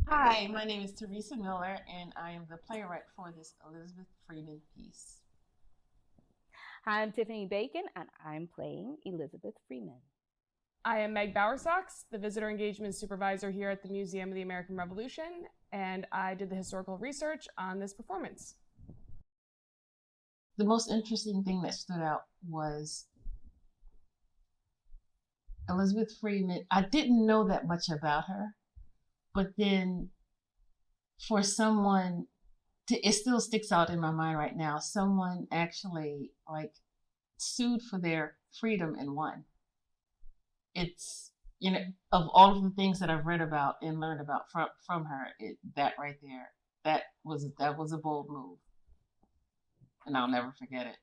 Hi, my name is Teresa Miller, and I am the playwright for this Elizabeth Freeman piece. Hi, I'm Tiffany Bacon, and I'm playing Elizabeth Freeman. I am Meg Bowersox, the visitor engagement supervisor here at the Museum of the American Revolution, and I did the historical research on this performance. The most interesting thing that stood out was Elizabeth Freeman. I didn't know that much about her, but then for someone it still sticks out in my mind right now. Someone actually sued for their freedom and won. It's of all of the things that I've read about and learned about from her, that right there, that was a bold move, and I'll never forget it.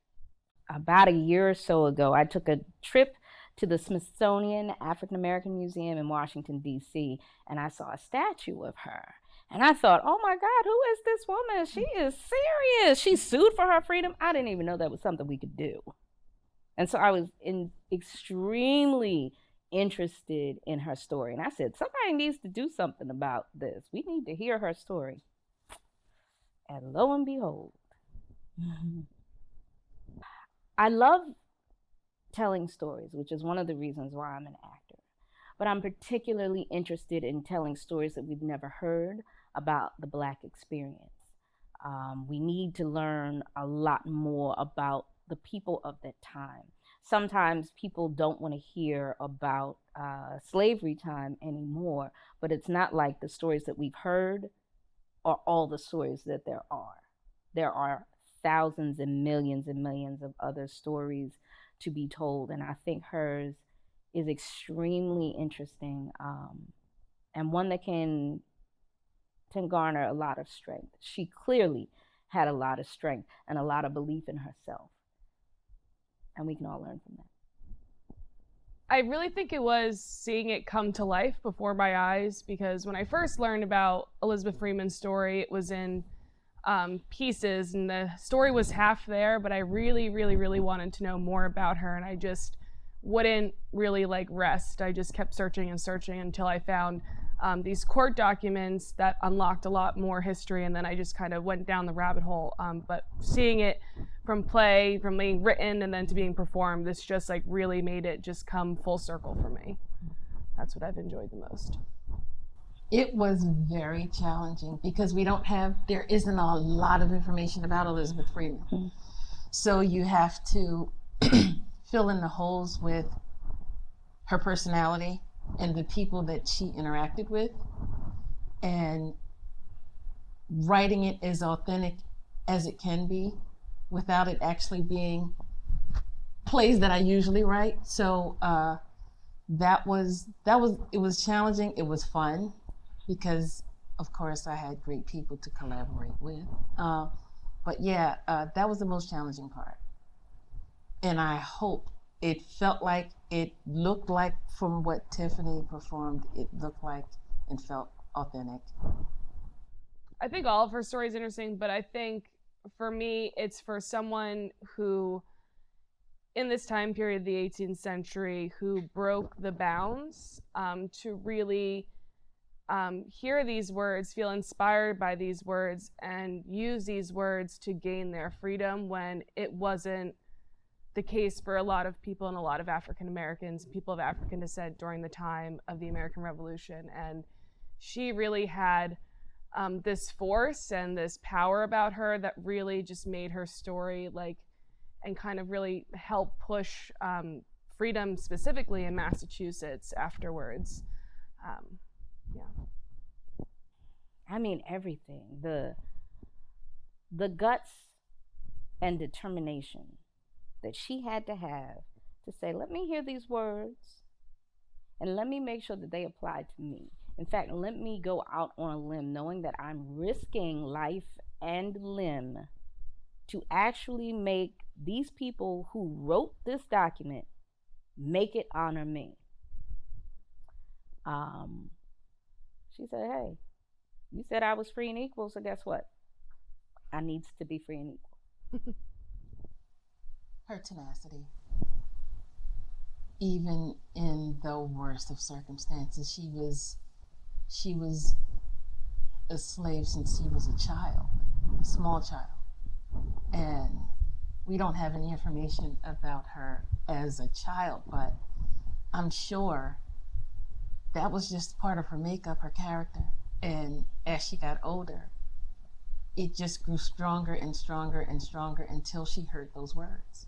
About a year or so ago, I took a trip to the Smithsonian African American Museum in Washington, D.C., and I saw a statue of her. And I thought, oh my God, who is this woman? She is serious. She sued for her freedom. I didn't even know that was something we could do. And so I was extremely interested in her story. And I said, somebody needs to do something about this. We need to hear her story. And lo and behold, I love telling stories, which is one of the reasons why I'm an actor. But I'm particularly interested in telling stories that we've never heard about the Black experience. We need to learn a lot more about the people of that time. Sometimes people don't want to hear about slavery time anymore, but it's not like the stories that we've heard are all the stories that there are. There are thousands and millions of other stories to be told, and I think hers is extremely interesting, and one that can garner a lot of strength. She clearly had a lot of strength and a lot of belief in herself, and we can all learn from that. I really think it was seeing it come to life before my eyes because when I first learned about Elizabeth Freeman's story, it was in pieces and the story was half there, but I really wanted to know more about her, and I just wouldn't really rest. I just kept searching and searching until I found these court documents that unlocked a lot more history, and then I just kind of went down the rabbit hole. But seeing it from being written and then to being performed, this just really made it just come full circle for me. That's what I've enjoyed the most. It was very challenging because there isn't a lot of information about Elizabeth Freeman. Mm-hmm. So you have to fill in the holes with her personality and the people that she interacted with, and writing it as authentic as it can be without it actually being plays that I usually write. So it was challenging. It was fun because of course I had great people to collaborate with. But yeah, that was the most challenging part. And I hope it looked like from what Tiffany performed, it looked like and felt authentic. I think all of her stories are interesting, but I think for me, it's for someone who, in this time period, the 18th century, who broke the bounds to really hear these words, feel inspired by these words, and use these words to gain their freedom when it wasn't the case for a lot of people and a lot of African Americans, people of African descent during the time of the American Revolution. And she really had this force and this power about her that really just made her story and kind of really help push freedom specifically in Massachusetts afterwards. Yeah. I mean, everything. The guts and determination that she had to have to say, let me hear these words and let me make sure that they apply to me. In fact, let me go out on a limb knowing that I'm risking life and limb to actually make these people who wrote this document make it honor me. She said, hey, you said I was free and equal, so guess what? I needs to be free and equal. Her tenacity. Even in the worst of circumstances, she was a slave since he was a child, a small child. And we don't have any information about her as a child, but I'm sure that was just part of her makeup, her character. And as she got older, it just grew stronger and stronger and stronger until she heard those words.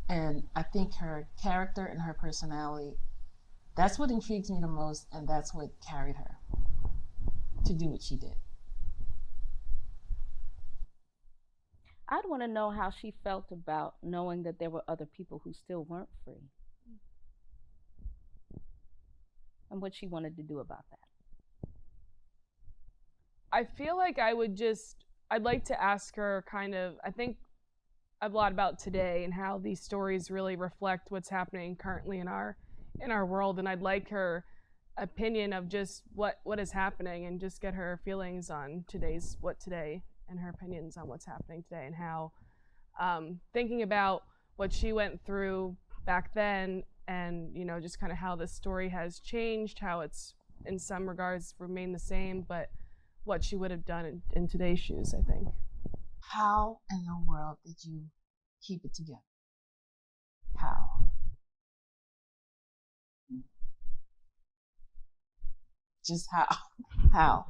And I think her character and her personality, that's what intrigues me the most, and that's what carried her to do what she did. I'd want to know how she felt about knowing that there were other people who still weren't free, and what she wanted to do about that. I feel like I'd like to ask her kind of, I think a lot about today and how these stories really reflect what's happening currently in our world, and I'd like her opinion of just what is happening, and just get her feelings on today and her opinions on what's happening today, and how thinking about what she went through back then, and just kind of how the story has changed, how it's in some regards remained the same, but what she would have done in today's shoes, I think. How in the world did you keep it together? How? Just how? How?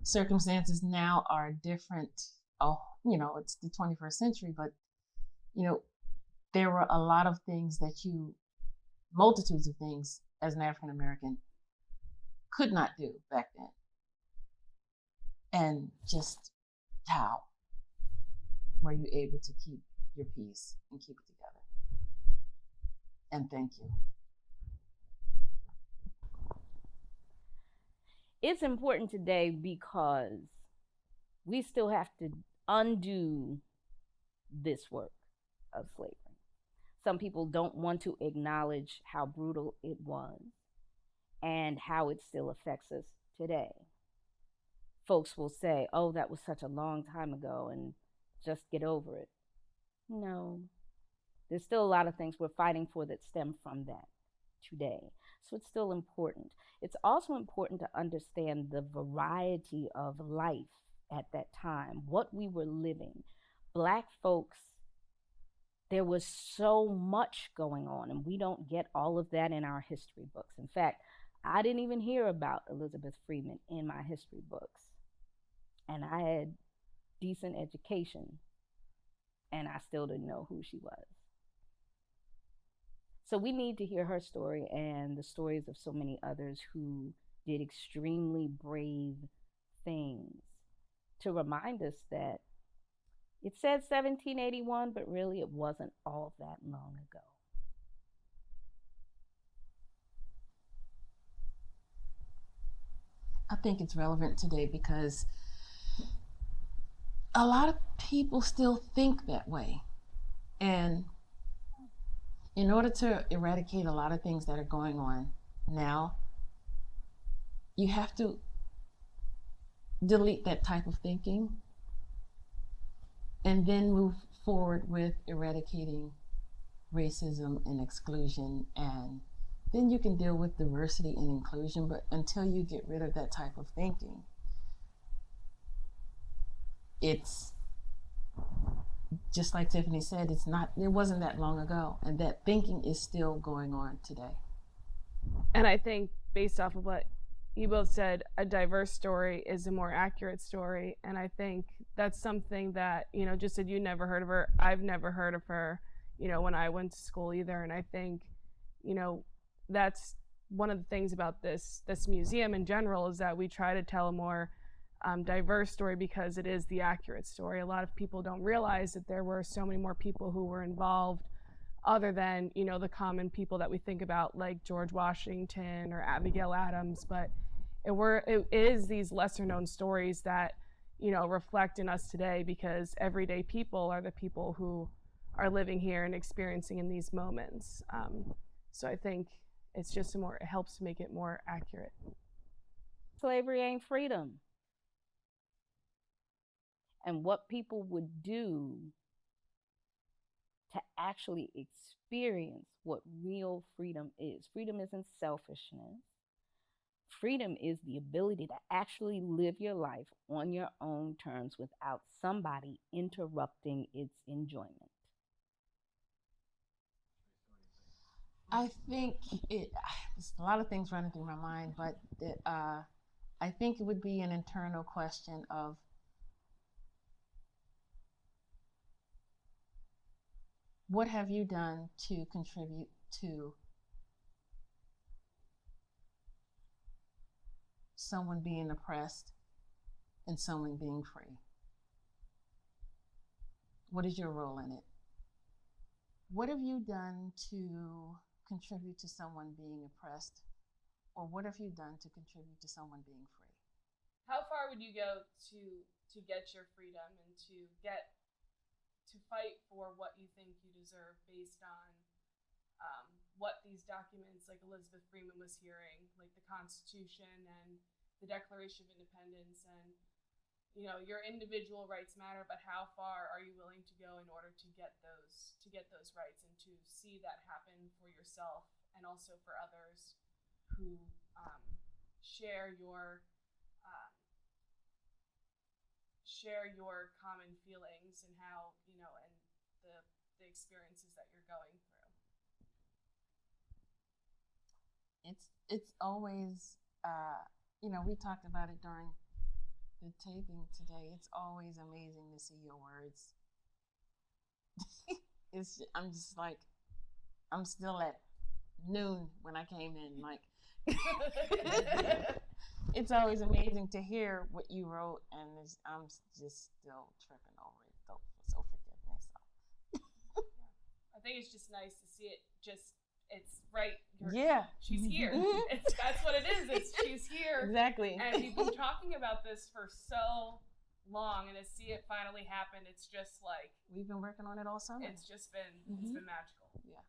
Circumstances now are different. Oh, it's the 21st century, but there were a lot of things that multitudes of things as an African American could not do back then. And just how were you able to keep your peace and keep it together? And thank you. It's important today because we still have to undo this work of slavery. Some people don't want to acknowledge how brutal it was and how it still affects us today. Folks will say, oh, that was such a long time ago and just get over it. No, there's still a lot of things we're fighting for that stem from that today. So it's still important. It's also important to understand the variety of life at that time, what we were living. Black folks, there was so much going on, and we don't get all of that in our history books. In fact, I didn't even hear about Elizabeth Freeman in my history books. And I had decent education, and I still didn't know who she was. So we need to hear her story and the stories of so many others who did extremely brave things to remind us that it said 1781, but really it wasn't all that long ago. I think it's relevant today because a lot of people still think that way. And in order to eradicate a lot of things that are going on now, you have to delete that type of thinking and then move forward with eradicating racism and exclusion, and then you can deal with diversity and inclusion. But until you get rid of that type of thinking, it's just like Tiffany said, it wasn't that long ago, and that thinking is still going on today. And I think based off of what you both said, a diverse story is a more accurate story. And I think that's something that, just said you never heard of her. I've never heard of her, when I went to school either. And I think, that's one of the things about this museum in general, is that we try to tell a more diverse story because it is the accurate story. A lot of people don't realize that there were so many more people who were involved other than, the common people that we think about, like George Washington or Abigail Adams. But it is these lesser known stories that, reflect in us today, because everyday people are the people who are living here and experiencing in these moments. So I think it's just it helps to make it more accurate. Slavery ain't freedom. And what people would do to actually experience what real freedom is. Freedom isn't selfishness. Freedom is the ability to actually live your life on your own terms without somebody interrupting its enjoyment. I think there's a lot of things running through my mind, but I think it would be an internal question of what have you done to contribute to someone being oppressed and someone being free? What is your role in it? What have you done to contribute to someone being oppressed? Or what have you done to contribute to someone being free? How far would you go to get your freedom and to fight for what you think you deserve based on what these documents like Elizabeth Freeman was hearing, like the Constitution and the Declaration of Independence, and your individual rights matter, but how far are you willing to go in order to get those rights and to see that happen for yourself and also for others who share your common feelings and how and the experiences that you're going through. It's always we talked about it during the taping today. It's always amazing to see your words. I'm just like, I'm still at noon when I came in. Like, it's always amazing to hear what you wrote, and I'm just still tripping over it. So forgive me. So. I think it's just nice to see it. It's right. She's here. That's what it is. She's here. Exactly. And we've been talking about this for so long, and to see it finally happen, it's just like we've been working on it all summer. It's just been it's been magical. Yeah.